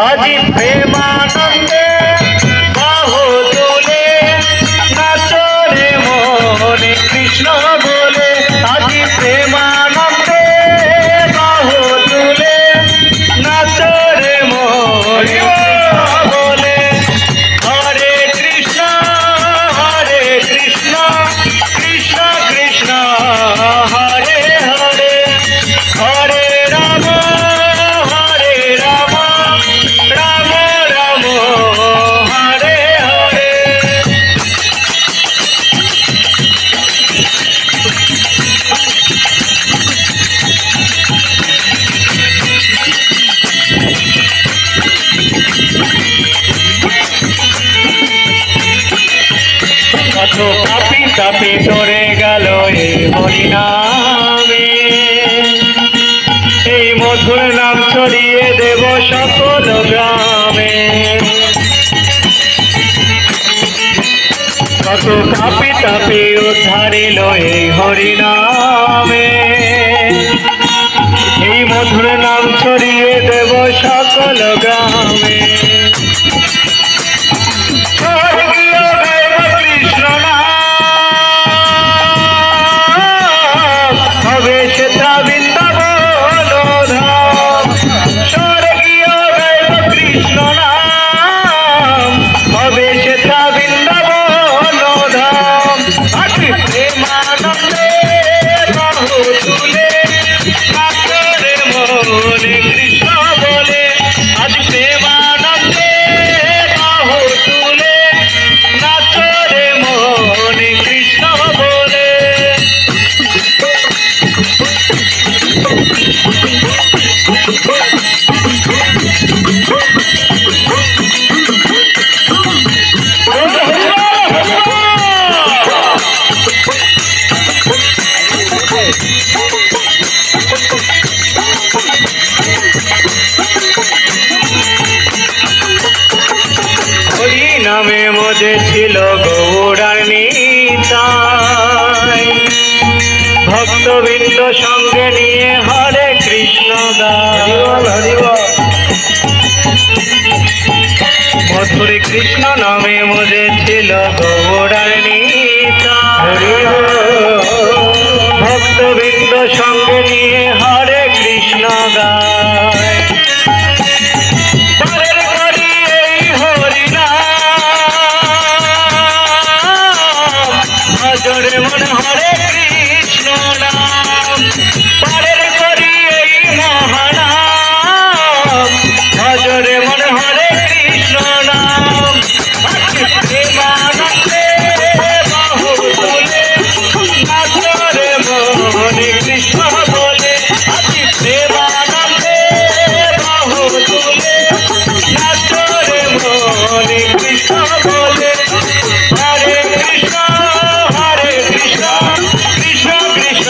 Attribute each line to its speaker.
Speaker 1: আজি প্রেমানন্দে বাহু তুলে নাচরে মনে কৃষ্ণ বলে। আজি প্রেমানন্দে বাহু তুলে নাচরে মনে বলে। হরে কৃষ্ণ কৃষ্ণ কৃষ্ণ হরে হরে, হরে রাম রাম রাম হরে হরে। কত পাপি তাপি ধরে গেল এই হরিনামে, এই মধুর নাম ছড়িয়ে দেব সকল গ্রামে। কত পাপি তাপি উদ্ধারিল এই হরিনামে, এই মধুর নাম ছড়িয়ে দেব সকল গ্রামে। নামে মজে ছিল গৌড়ার নিতাই, ভক্তবৃন্দ সঙ্গে নিয়ে হরে কৃষ্ণ গায়। মধুর কৃষ্ণ নামে মজে ছিল গৌড়ার নিতাই, ভক্তবৃন্দ সঙ্গে নিয়ে হরে কৃষ্ণ গায়। ভজরে মন হরে কৃষ্ণ নাম, পারের করি এই মহানাম। ভজরে মন হরে কৃষ্ণ নাম, প্রেমানন্দে বাহু তুলে নাচরে মনে কৃষ্ণ বলে। আজি প্রেমানন্দে বাহু তুলে নাচরে মনে কৃষ্ণ বলে। হরে কৃষ্ণ কৃষ্ণ কৃষ্ণ